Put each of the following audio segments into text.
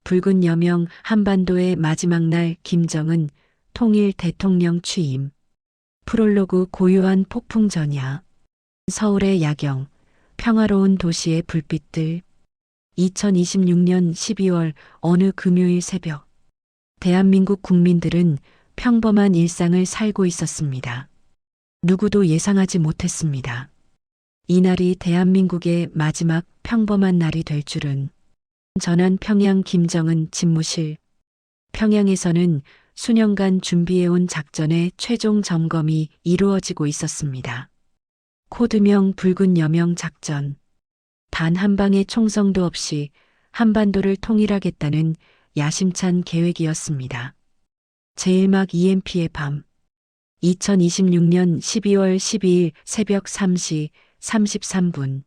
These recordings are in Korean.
붉은 여명 한반도의 마지막 날 김정은 통일 대통령 취임. 프롤로그 고요한 폭풍 전야. 서울의 야경. 평화로운 도시의 불빛들. 2026년 12월 어느 금요일 새벽. 대한민국 국민들은 평범한 일상을 살고 있었습니다. 누구도 예상하지 못했습니다. 이날이 대한민국의 마지막 평범한 날이 될 줄은. 전한 평양 김정은 집무실. 평양에서는 수년간 준비해온 작전의 최종 점검이 이루어지고 있었습니다. 코드명 붉은 여명 작전. 단 한 방의 총성도 없이 한반도를 통일하겠다는 야심찬 계획이었습니다. 제1막 EMP의 밤. 2026년 12월 12일 새벽 3시 33분.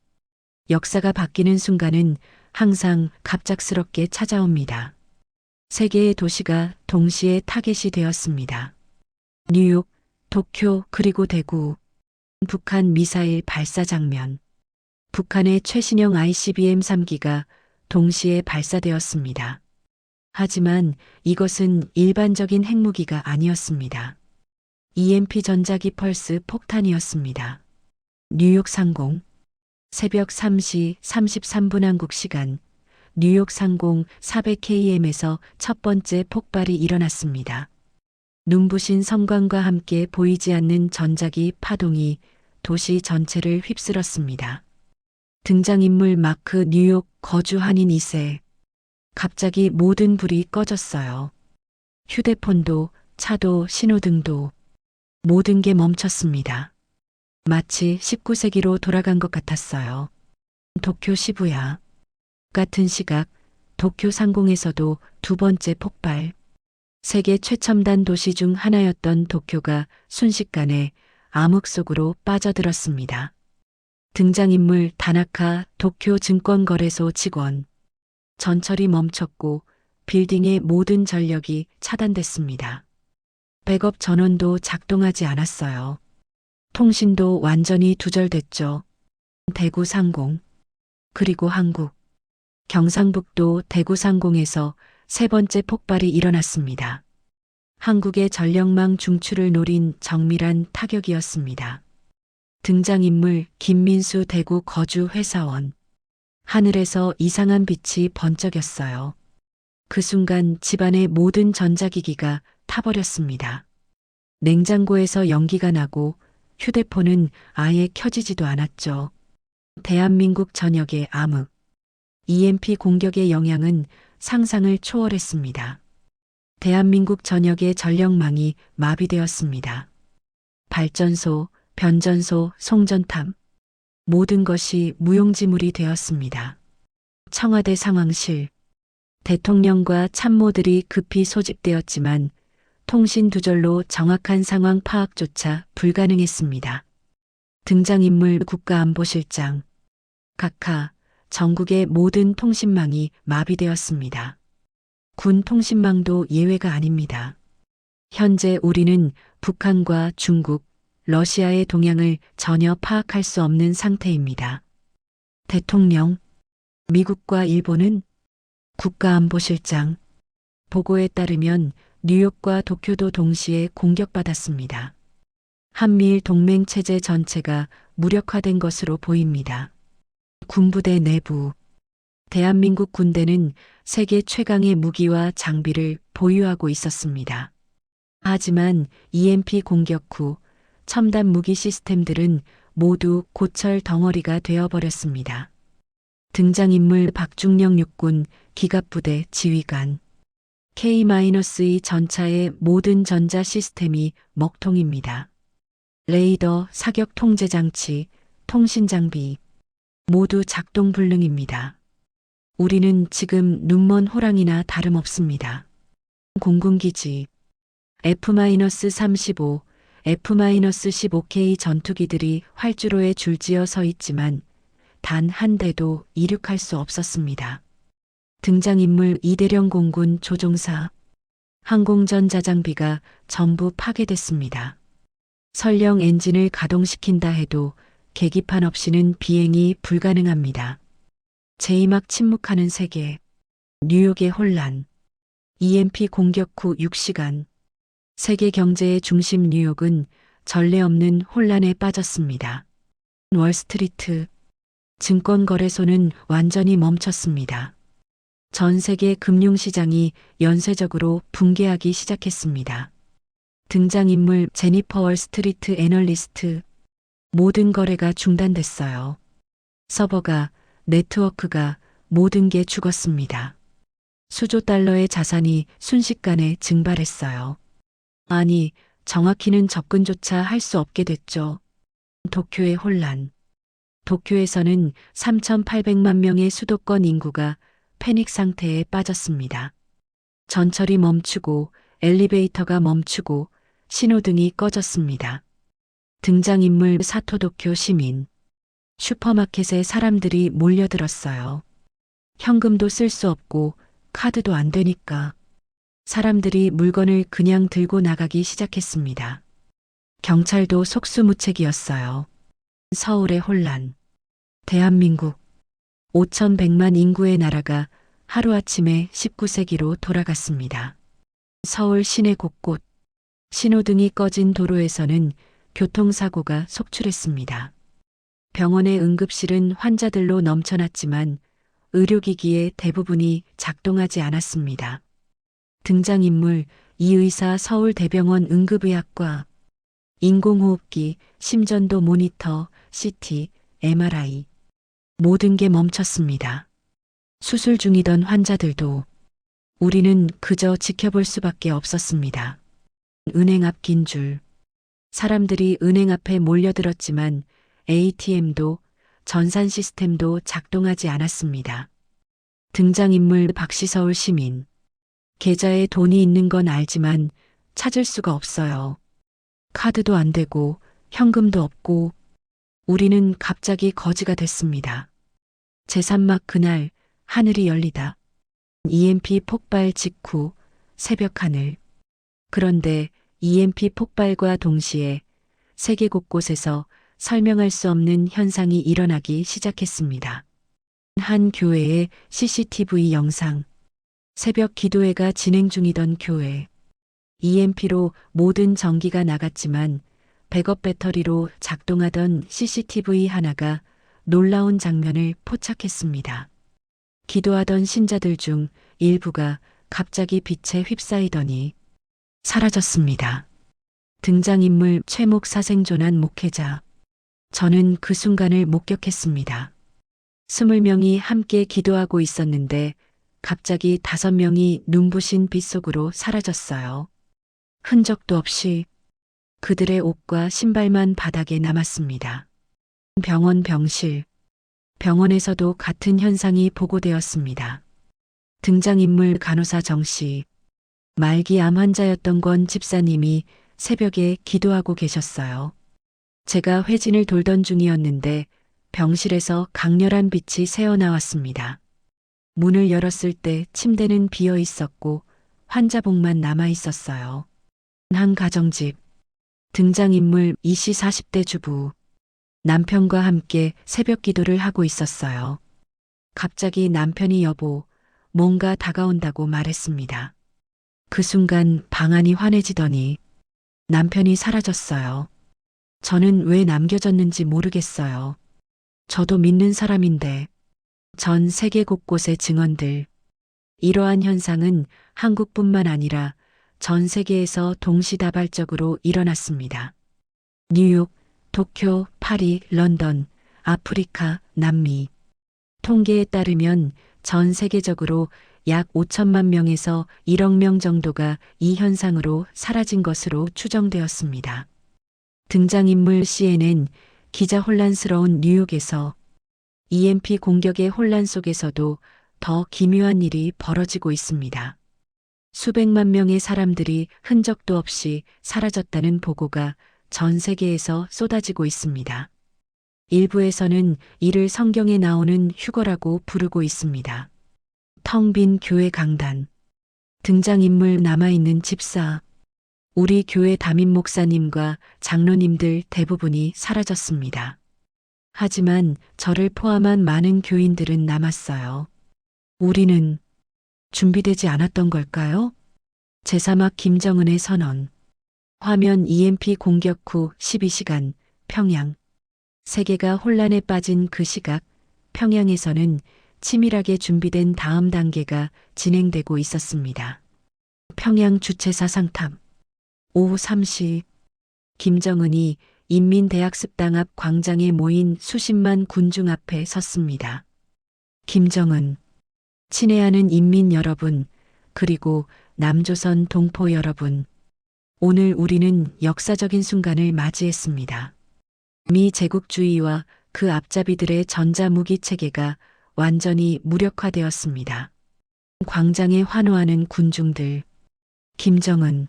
역사가 바뀌는 순간은 항상 갑작스럽게 찾아옵니다. 세 개의 도시가 동시에 타겟이 되었습니다. 뉴욕, 도쿄 그리고 대구. 북한 미사일 발사 장면. 북한의 최신형 ICBM 3기가 동시에 발사되었습니다. 하지만 이것은 일반적인 핵무기가 아니었습니다. EMP 전자기 펄스 폭탄이었습니다. 뉴욕 상공. 새벽 3시 33분 한국 시간 뉴욕 상공 400km에서 첫 번째 폭발이 일어났습니다. 눈부신 섬광과 함께 보이지 않는 전자기 파동이 도시 전체를 휩쓸었습니다. 등장인물 마크 뉴욕 거주 한인 2세. 갑자기 모든 불이 꺼졌어요. 휴대폰도, 차도, 신호등도 모든 게 멈췄습니다. 마치 19세기로 돌아간 것 같았어요. 도쿄 시부야. 같은 시각 도쿄 상공에서도 두 번째 폭발. 세계 최첨단 도시 중 하나였던 도쿄가 순식간에 암흑 속으로 빠져들었습니다. 등장인물 다나카 도쿄 증권거래소 직원. 전철이 멈췄고 빌딩의 모든 전력이 차단됐습니다. 백업 전원도 작동하지 않았어요. 통신도 완전히 두절됐죠. 대구 상공. 그리고 한국. 경상북도 대구 상공에서 세 번째 폭발이 일어났습니다. 한국의 전력망 중추를 노린 정밀한 타격이었습니다. 등장인물 김민수 대구 거주 회사원. 하늘에서 이상한 빛이 번쩍였어요. 그 순간 집안의 모든 전자기기가 타버렸습니다. 냉장고에서 연기가 나고 휴대폰은 아예 켜지지도 않았죠. 대한민국 전역의 암흑. EMP 공격의 영향은 상상을 초월했습니다. 대한민국 전역의 전력망이 마비되었습니다. 발전소, 변전소, 송전탑. 모든 것이 무용지물이 되었습니다. 청와대 상황실. 대통령과 참모들이 급히 소집되었지만 통신 두절로 정확한 상황 파악조차 불가능했습니다. 등장인물 국가안보실장. 각하, 전국의 모든 통신망이 마비되었습니다. 군 통신망도 예외가 아닙니다. 현재 우리는 북한과 중국, 러시아의 동향을 전혀 파악할 수 없는 상태입니다. 대통령, 미국과 일본은 국가안보실장. 보고에 따르면 뉴욕과 도쿄도 동시에 공격받았습니다. 한미일 동맹 체제 전체가 무력화된 것으로 보입니다. 군부대 내부. 대한민국 군대는 세계 최강의 무기와 장비를 보유하고 있었습니다. 하지만 EMP 공격 후 첨단 무기 시스템들은 모두 고철 덩어리가 되어버렸습니다. 등장인물 박중령 육군 기갑부대 지휘관. K-2 전차의 모든 전자 시스템이 먹통입니다. 레이더, 사격 통제 장치, 통신 장비 모두 작동 불능입니다. 우리는 지금 눈먼 호랑이나 다름없습니다. 공군기지. F-35, F-15K 전투기들이 활주로에 줄지어 서 있지만 단 한 대도 이륙할 수 없었습니다. 등장인물 이대령 공군 조종사. 항공전자 장비가 전부 파괴됐습니다. 설령 엔진을 가동시킨다 해도 계기판 없이는 비행이 불가능합니다. 제2막 침묵하는 세계. 뉴욕의 혼란. EMP 공격 후 6시간. 세계 경제의 중심 뉴욕은 전례 없는 혼란에 빠졌습니다. 월스트리트 증권거래소는 완전히 멈췄습니다. 전 세계 금융시장이 연쇄적으로 붕괴하기 시작했습니다. 등장인물 제니퍼 월스트리트 애널리스트. 모든 거래가 중단됐어요. 서버가, 네트워크가 모든 게 죽었습니다. 수조 달러의 자산이 순식간에 증발했어요. 아니, 정확히는 접근조차 할 수 없게 됐죠. 도쿄의 혼란. 도쿄에서는 3,800만 명의 수도권 인구가 패닉 상태에 빠졌습니다. 전철이 멈추고 엘리베이터가 멈추고 신호등이 꺼졌습니다. 등장인물 사토도쿄 시민. 슈퍼마켓에 사람들이 몰려들었어요. 현금도 쓸 수 없고 카드도 안 되니까 사람들이 물건을 그냥 들고 나가기 시작했습니다. 경찰도 속수무책이었어요. 서울의 혼란. 대한민국 5,100만 인구의 나라가 하루아침에 19세기로 돌아갔습니다. 서울 시내 곳곳 신호등이 꺼진 도로에서는 교통사고가 속출했습니다. 병원의 응급실은 환자들로 넘쳐났지만 의료기기의 대부분이 작동하지 않았습니다. 등장인물 이의사 서울대병원 응급의학과. 인공호흡기, 심전도 모니터, CT, MRI. 모든 게 멈췄습니다. 수술 중이던 환자들도. 우리는 그저 지켜볼 수밖에 없었습니다. 은행 앞 긴 줄. 사람들이 은행 앞에 몰려들었지만 ATM도 전산 시스템도 작동하지 않았습니다. 등장인물 박시서울 시민. 계좌에 돈이 있는 건 알지만 찾을 수가 없어요. 카드도 안 되고 현금도 없고 우리는 갑자기 거지가 됐습니다. 제3막 그날 하늘이 열리다. EMP 폭발 직후 새벽 하늘. 그런데 EMP 폭발과 동시에 세계 곳곳에서 설명할 수 없는 현상이 일어나기 시작했습니다. 한 교회의 CCTV 영상. 새벽 기도회가 진행 중이던 교회. EMP로 모든 전기가 나갔지만 백업 배터리로 작동하던 CCTV 하나가 놀라운 장면을 포착했습니다. 기도하던 신자들 중 일부가 갑자기 빛에 휩싸이더니 사라졌습니다. 등장인물 최목 사생존한 목회자. 저는 그 순간을 목격했습니다. 20명이 함께 기도하고 있었는데 갑자기 5명이 눈부신 빛 속으로 사라졌어요. 흔적도 없이 그들의 옷과 신발만 바닥에 남았습니다. 병원 병실. 병원에서도 같은 현상이 보고되었습니다. 등장인물 간호사 정씨. 말기 암 환자였던 권 집사님이 새벽에 기도하고 계셨어요. 제가 회진을 돌던 중이었는데 병실에서 강렬한 빛이 새어나왔습니다. 문을 열었을 때 침대는 비어 있었고 환자복만 남아 있었어요. 한 가정집. 등장인물 이씨 40대 주부. 남편과 함께 새벽 기도를 하고 있었어요. 갑자기 남편이 여보, 뭔가 다가온다고 말했습니다. 그 순간 방안이 환해지더니 남편이 사라졌어요. 저는 왜 남겨졌는지 모르겠어요. 저도 믿는 사람인데. 전 세계 곳곳의 증언들. 이러한 현상은 한국뿐만 아니라 전 세계에서 동시다발적으로 일어났습니다. 뉴욕, 도쿄, 파리, 런던, 아프리카, 남미. 통계에 따르면 전 세계적으로 약 5천만 명에서 1억 명 정도가 이 현상으로 사라진 것으로 추정되었습니다. 등장인물 CNN. 기자 혼란스러운 뉴욕에서. EMP 공격의 혼란 속에서도 더 기묘한 일이 벌어지고 있습니다. 수백만 명의 사람들이 흔적도 없이 사라졌다는 보고가 전 세계에서 쏟아지고 있습니다. 일부에서는 이를 성경에 나오는 휴거라고 부르고 있습니다. 텅 빈 교회 강단. 등장인물 남아있는 집사. 우리 교회 담임 목사님과 장로님들 대부분이 사라졌습니다. 하지만 저를 포함한 많은 교인들은 남았어요. 우리는 준비되지 않았던 걸까요? 제3막 김정은의 선언. 화면 EMP 공격 후 12시간 평양. 세계가 혼란에 빠진 그 시각, 평양에서는 치밀하게 준비된 다음 단계가 진행되고 있었습니다. 평양 주최 사상탑. 오후 3시, 김정은이 인민대학습당 앞 광장에 모인 수십만 군중 앞에 섰습니다. 김정은, 친애하는 인민 여러분, 그리고 남조선 동포 여러분, 오늘 우리는 역사적인 순간을 맞이했습니다. 미 제국주의와 그 앞잡이들의 전자무기 체계가 완전히 무력화되었습니다. 광장에 환호하는 군중들. 김정은,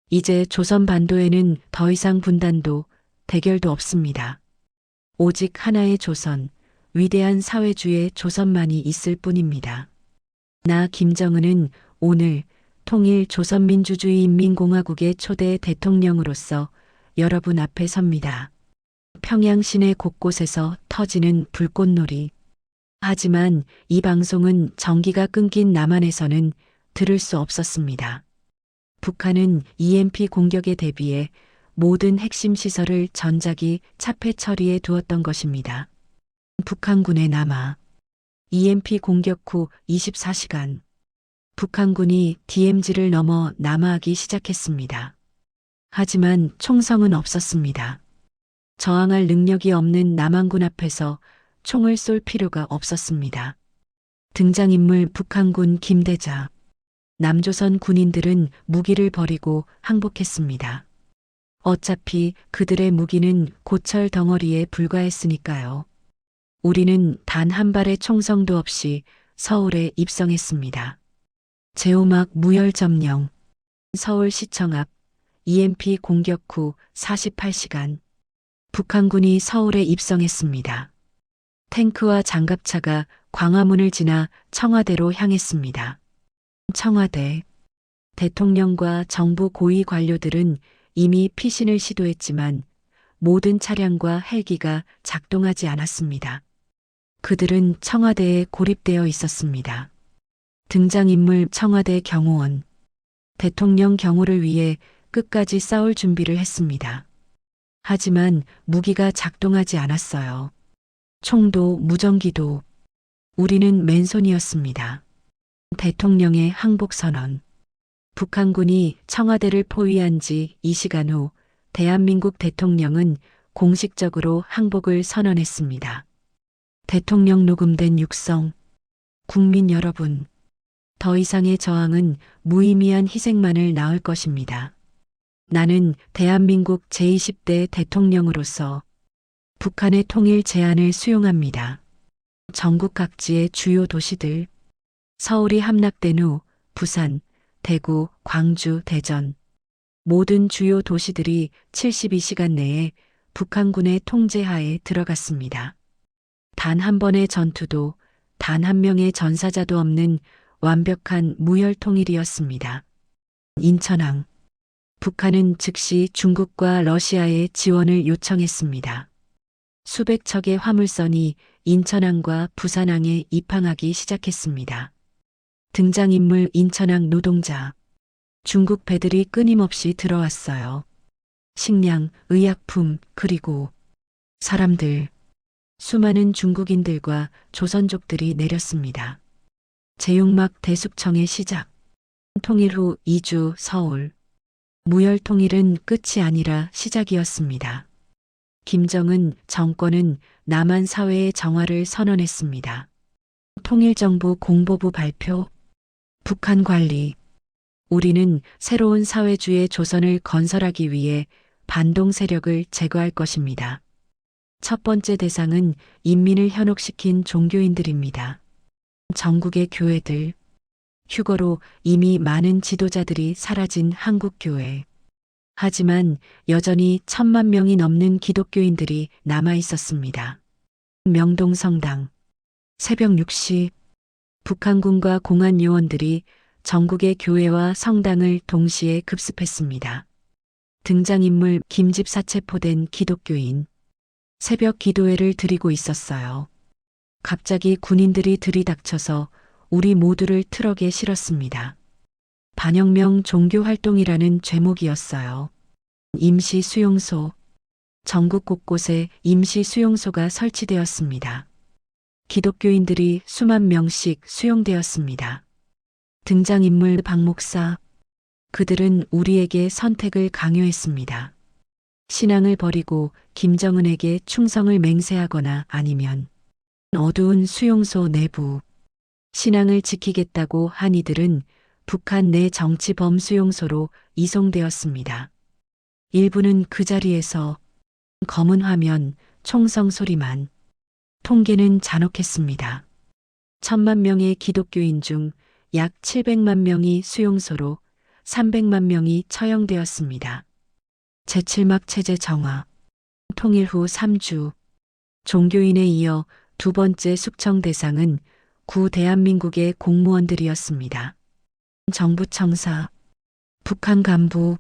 이제 조선 반도에는 더 이상 분단도 대결도 없습니다. 오직 하나의 조선, 위대한 사회주의 조선만이 있을 뿐입니다. 나 김정은은 오늘 통일 조선민주주의인민공화국의 초대 대통령으로서 여러분 앞에 섭니다. 평양 시내 곳곳에서 터지는 불꽃놀이. 하지만 이 방송은 전기가 끊긴 남한에서는 들을 수 없었습니다. 북한은 EMP 공격에 대비해 모든 핵심 시설을 전자기 차폐 처리해 두었던 것입니다. 북한군의 남하. EMP 공격 후 24시간. 북한군이 DMZ를 넘어 남하하기 시작했습니다. 하지만 총성은 없었습니다. 저항할 능력이 없는 남한군 앞에서 총을 쏠 필요가 없었습니다. 등장인물 북한군 김대자. 남조선 군인들은 무기를 버리고 항복했습니다. 어차피 그들의 무기는 고철 덩어리에 불과했으니까요. 우리는 단 한 발의 총성도 없이 서울에 입성했습니다. 제오막 무혈 점령. 서울시청 앞 EMP 공격 후 48시간. 북한군이 서울에 입성했습니다. 탱크와 장갑차가 광화문을 지나 청와대로 향했습니다. 청와대. 대통령과 정부 고위 관료들은 이미 피신을 시도했지만 모든 차량과 헬기가 작동하지 않았습니다. 그들은 청와대에 고립되어 있었습니다. 등장인물 청와대 경호원. 대통령 경호를 위해 끝까지 싸울 준비를 했습니다. 하지만 무기가 작동하지 않았어요. 총도 무전기도. 우리는 맨손이었습니다. 대통령의 항복 선언. 북한군이 청와대를 포위한 지 2시간 후 대한민국 대통령은 공식적으로 항복을 선언했습니다. 대통령 녹음된 육성. 국민 여러분, 더 이상의 저항은 무의미한 희생만을 낳을 것입니다. 나는 대한민국 제20대 대통령으로서 북한의 통일 제안을 수용합니다. 전국 각지의 주요 도시들. 서울이 함락된 후 부산, 대구, 광주, 대전. 모든 주요 도시들이 72시간 내에 북한군의 통제하에 들어갔습니다. 단 한 번의 전투도, 단 한 명의 전사자도 없는 완벽한 무혈 통일이었습니다. 인천항. 북한은 즉시 중국과 러시아의 지원을 요청했습니다. 수백 척의 화물선이 인천항과 부산항에 입항하기 시작했습니다. 등장인물 인천항 노동자. 중국 배들이 끊임없이 들어왔어요. 식량, 의약품, 그리고 사람들. 수많은 중국인들과 조선족들이 내렸습니다. 제육막 대숙청의 시작. 통일 후 2주 서울. 무혈 통일은 끝이 아니라 시작이었습니다. 김정은 정권은 남한 사회의 정화를 선언했습니다. 통일정부 공보부 발표. 북한 관리. 우리는 새로운 사회주의 조선을 건설하기 위해 반동 세력을 제거할 것입니다. 첫 번째 대상은 인민을 현혹시킨 종교인들입니다. 전국의 교회들. 휴거로 이미 많은 지도자들이 사라진 한국교회. 하지만 여전히 1,000만 명이 넘는 기독교인들이 남아 있었습니다. 명동성당. 새벽 6시 북한군과 공안 요원들이 전국의 교회와 성당을 동시에 급습했습니다. 등장인물 김집사 체포된 기독교인. 새벽 기도회를 드리고 있었어요. 갑자기 군인들이 들이닥쳐서 우리 모두를 트럭에 실었습니다. 반혁명 종교활동이라는 제목이었어요. 임시 수용소. 전국 곳곳에 임시 수용소가 설치되었습니다. 기독교인들이 수만 명씩 수용되었습니다. 등장인물 박 목사. 그들은 우리에게 선택을 강요했습니다. 신앙을 버리고 김정은에게 충성을 맹세하거나 아니면 어두운 수용소 내부. 신앙을 지키겠다고 한 이들은 북한 내 정치범 수용소로 이송되었습니다. 일부는 그 자리에서 검은 화면, 총성 소리만. 통계는 잔혹했습니다. 1,000만 명의 기독교인 중 약 700만 명이 수용소로 300만 명이 처형되었습니다. 제7막 체제 정화. 통일 후 3주. 종교인에 이어 두 번째 숙청 대상은 구 대한민국의 공무원들이었습니다. 정부 청사. 북한 간부.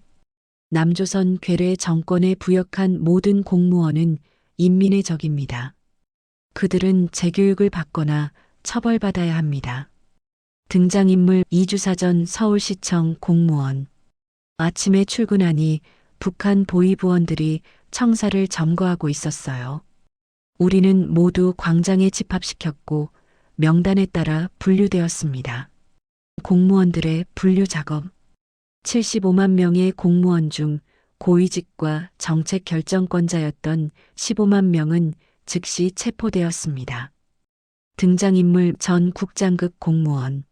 남조선 괴뢰 정권에 부역한 모든 공무원은 인민의 적입니다. 그들은 재교육을 받거나 처벌받아야 합니다. 등장인물 이주사전 서울시청 공무원. 아침에 출근하니 북한 보위부원들이 청사를 점거하고 있었어요. 우리는 모두 광장에 집합시켰고 명단에 따라 분류되었습니다. 공무원들의 분류 작업. 75만 명의 공무원 중 고위직과 정책 결정권자였던 15만 명은 즉시 체포되었습니다. 등장인물 전 국장급 공무원.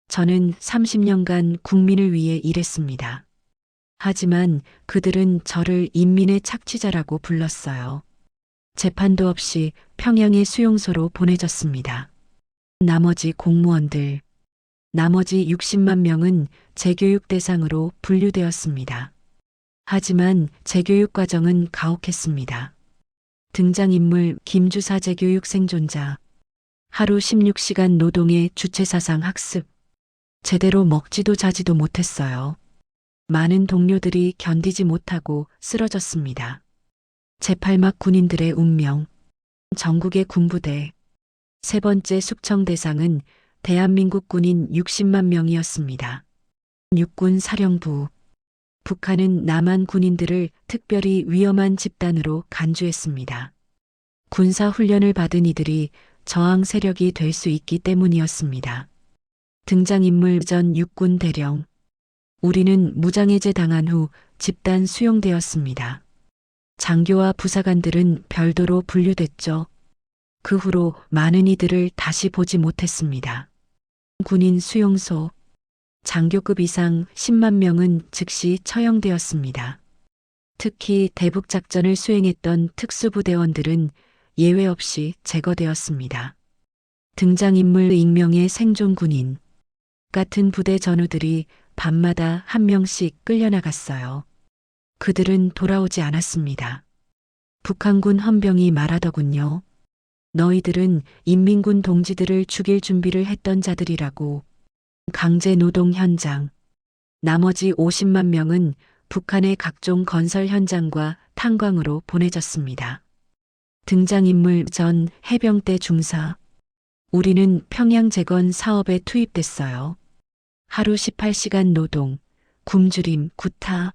저는 30년간 국민을 위해 일했습니다. 하지만 그들은 저를 인민의 착취자라고 불렀어요. 재판도 없이 평양의 수용소로 보내졌습니다. 나머지 공무원들. 나머지 60만 명은 재교육 대상으로 분류되었습니다. 하지만 재교육 과정은 가혹했습니다. 등장인물 김주사 재교육 생존자. 하루 16시간 노동의 주체사상 학습. 제대로 먹지도 자지도 못했어요. 많은 동료들이 견디지 못하고 쓰러졌습니다. 제8막 군인들의 운명. 전국의 군부대. 세 번째 숙청 대상은 대한민국 군인 60만 명이었습니다. 육군 사령부. 북한은 남한 군인들을 특별히 위험한 집단으로 간주했습니다. 군사 훈련을 받은 이들이 저항 세력이 될 수 있기 때문이었습니다. 등장인물 전 육군 대령. 우리는 무장해제 당한 후 집단 수용되었습니다. 장교와 부사관들은 별도로 분류됐죠. 그 후로 많은 이들을 다시 보지 못했습니다. 군인 수용소. 장교급 이상 10만 명은 즉시 처형되었습니다. 특히 대북작전을 수행했던 특수부대원들은 예외 없이 제거되었습니다. 등장인물 익명의 생존 군인. 같은 부대 전우들이 밤마다 한 명씩 끌려나갔어요. 그들은 돌아오지 않았습니다. 북한군 헌병이 말하더군요. 너희들은 인민군 동지들을 죽일 준비를 했던 자들이라고. 강제 노동 현장. 나머지 50만 명은 북한의 각종 건설 현장과 탄광으로 보내졌습니다. 등장인물 전 해병대 중사. 우리는 평양 재건 사업에 투입됐어요. 하루 18시간 노동, 굶주림, 구타.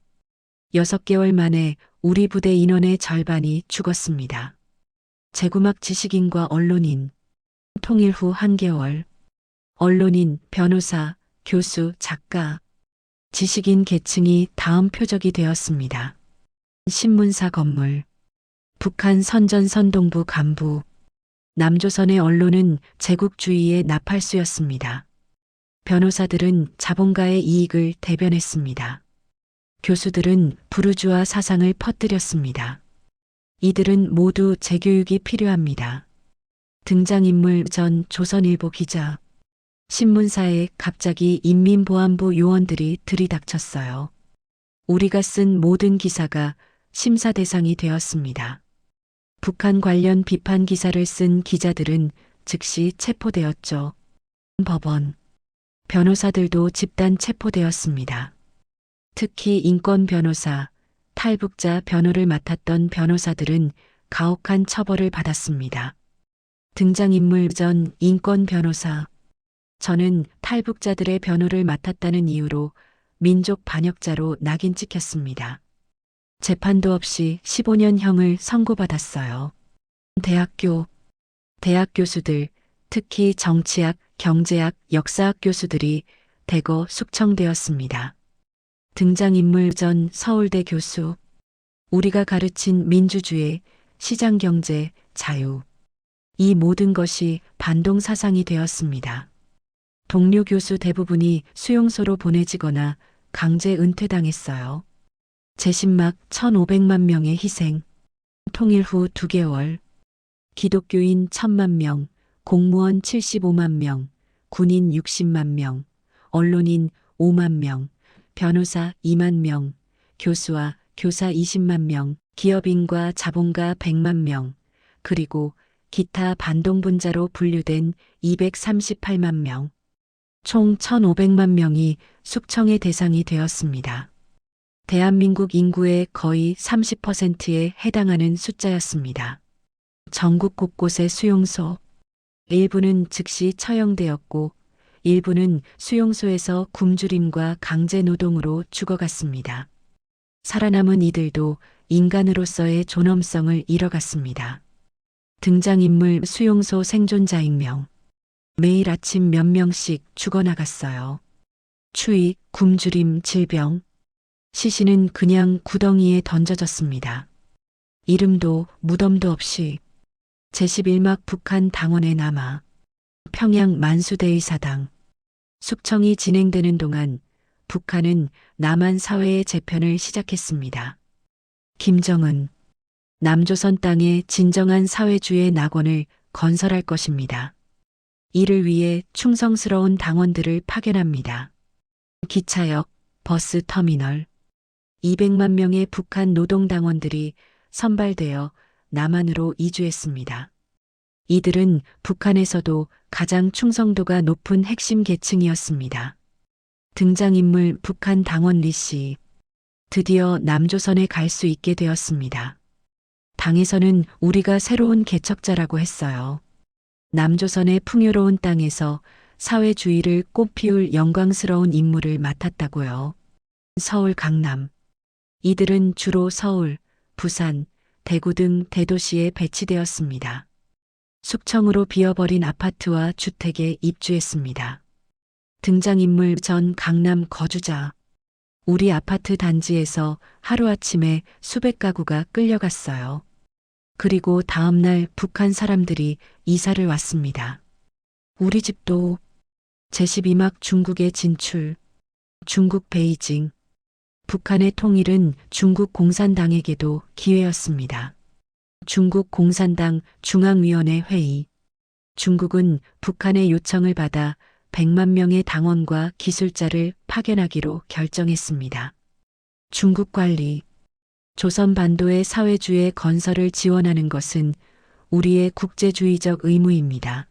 6개월 만에 우리 부대 인원의 절반이 죽었습니다. 재구막 지식인과 언론인. 통일 후 한개월. 언론인, 변호사, 교수, 작가, 지식인 계층이 다음 표적이 되었습니다. 신문사 건물. 북한 선전선동부 간부. 남조선의 언론은 제국주의의 나팔수였습니다. 변호사들은 자본가의 이익을 대변했습니다. 교수들은 부르주아 사상을 퍼뜨렸습니다. 이들은 모두 재교육이 필요합니다. 등장인물 전 조선일보 기자. 신문사에 갑자기 인민보안부 요원들이 들이닥쳤어요. 우리가 쓴 모든 기사가 심사 대상이 되었습니다. 북한 관련 비판 기사를 쓴 기자들은 즉시 체포되었죠. 법원. 변호사들도 집단 체포되었습니다. 특히 인권 변호사, 탈북자 변호를 맡았던 변호사들은 가혹한 처벌을 받았습니다. 등장인물 전 인권 변호사. 저는 탈북자들의 변호를 맡았다는 이유로 민족 반역자로 낙인 찍혔습니다. 재판도 없이 15년형을 선고받았어요. 대학 교수들, 특히 정치학, 경제학, 역사학 교수들이 대거 숙청되었습니다. 등장인물 전 서울대 교수, 우리가 가르친 민주주의, 시장경제, 자유. 이 모든 것이 반동 사상이 되었습니다. 동료 교수 대부분이 수용소로 보내지거나 강제 은퇴당했어요. 재신막 1,500만 명의 희생, 통일 후 2개월, 기독교인 1,000만 명, 공무원 75만 명, 군인 60만 명, 언론인 5만 명, 변호사 2만 명, 교수와 교사 20만 명, 기업인과 자본가 100만 명, 그리고 기타 반동분자로 분류된 238만 명, 총 1,500만 명이 숙청의 대상이 되었습니다. 대한민국 인구의 거의 30%에 해당하는 숫자였습니다. 전국 곳곳의 수용소, 일부는 즉시 처형되었고 일부는 수용소에서 굶주림과 강제 노동으로 죽어갔습니다. 살아남은 이들도 인간으로서의 존엄성을 잃어갔습니다. 등장인물 수용소 생존자 익명. 매일 아침 몇 명씩 죽어나갔어요. 추위, 굶주림, 질병. 시신은 그냥 구덩이에 던져졌습니다. 이름도 무덤도 없이 제11막 북한 당원에 남아 평양 만수대의 사당. 숙청이 진행되는 동안 북한은 남한 사회의 재편을 시작했습니다. 김정은, 남조선 땅에 진정한 사회주의 낙원을 건설할 것입니다. 이를 위해 충성스러운 당원들을 파견합니다. 기차역, 버스 터미널, 200만 명의 북한 노동당원들이 선발되어 남한으로 이주했습니다. 이들은 북한에서도 가장 충성도가 높은 핵심 계층이었습니다. 등장인물 북한 당원 리 씨. 드디어 남조선에 갈 수 있게 되었습니다. 당에서는 우리가 새로운 개척자라고 했어요. 남조선의 풍요로운 땅에서 사회주의를 꽃피울 영광스러운 임무를 맡았다고요. 서울, 강남. 이들은 주로 서울, 부산, 대구 등 대도시에 배치되었습니다. 숙청으로 비어버린 아파트와 주택에 입주했습니다. 등장인물 전 강남 거주자. 우리 아파트 단지에서 하루아침에 수백 가구가 끌려갔어요. 그리고 다음 날 북한 사람들이 이사를 왔습니다. 우리 집도 제12막 중국에 진출. 중국 베이징. 북한의 통일은 중국 공산당에게도 기회였습니다. 중국 공산당 중앙위원회 회의. 중국은 북한의 요청을 받아 100만 명의 당원과 기술자를 파견하기로 결정했습니다. 중국 관리. 조선 반도의 사회주의 건설을 지원하는 것은 우리의 국제주의적 의무입니다.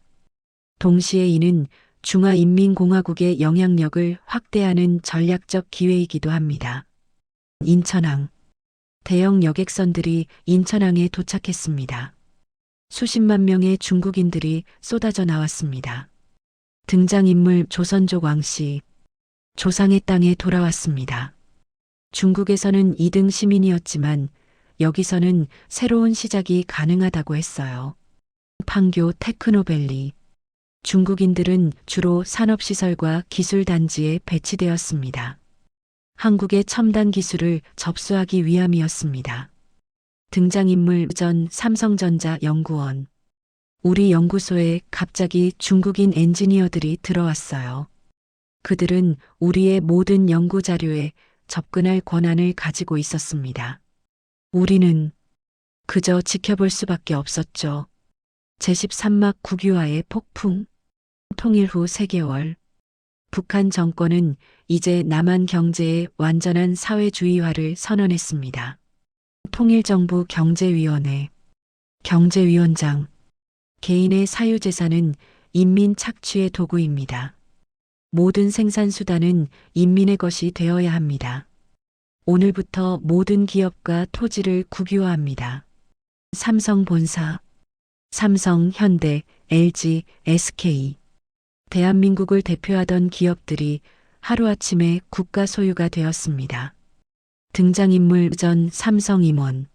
동시에 이는 중화인민공화국의 영향력을 확대하는 전략적 기회이기도 합니다. 인천항. 대형 여객선들이 인천항에 도착했습니다. 수십만 명의 중국인들이 쏟아져 나왔습니다. 등장인물 조선족 왕씨. 조상의 땅에 돌아왔습니다. 중국에서는 2등 시민이었지만 여기서는 새로운 시작이 가능하다고 했어요. 판교 테크노밸리. 중국인들은 주로 산업시설과 기술단지에 배치되었습니다. 한국의 첨단 기술을 접수하기 위함이었습니다. 등장인물 전 삼성전자 연구원. 우리 연구소에 갑자기 중국인 엔지니어들이 들어왔어요. 그들은 우리의 모든 연구 자료에 접근할 권한을 가지고 있었습니다. 우리는 그저 지켜볼 수밖에 없었죠. 제13막 국유화의 폭풍. 통일 후 3개월. 북한 정권은 이제 남한 경제의 완전한 사회주의화를 선언했습니다. 통일정부 경제위원회. 경제위원장. 개인의 사유재산은 인민 착취의 도구입니다. 모든 생산수단은 인민의 것이 되어야 합니다. 오늘부터 모든 기업과 토지를 국유화합니다. 삼성 본사. 삼성, 현대, LG, SK. 대한민국을 대표하던 기업들이 하루아침에 국가 소유가 되었습니다. 등장인물 전 삼성 임원.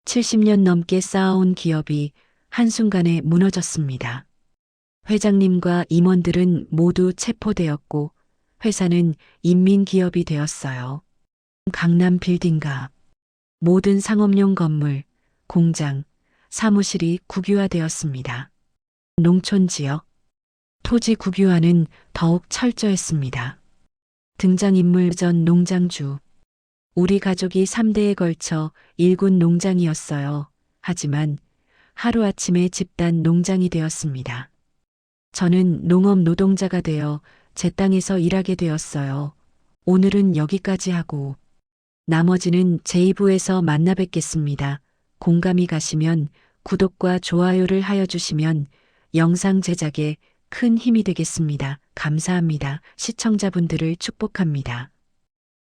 70년 넘게 쌓아온 기업이 한순간에 무너졌습니다. 회장님과 임원들은 모두 체포되었고 회사는 인민기업이 되었어요. 강남 빌딩가. 모든 상업용 건물, 공장, 사무실이 국유화되었습니다. 농촌 지역. 토지 국유화는 더욱 철저했습니다. 등장인물 전 농장주. 우리 가족이 3대에 걸쳐 일군 농장이었어요. 하지만 하루아침에 집단 농장이 되었습니다. 저는 농업 노동자가 되어 제 땅에서 일하게 되었어요. 오늘은 여기까지 하고 나머지는 제2부에서 만나 뵙겠습니다. 공감이 가시면 구독과 좋아요를 하여 주시면 영상 제작에 큰 힘이 되겠습니다. 감사합니다. 시청자분들을 축복합니다.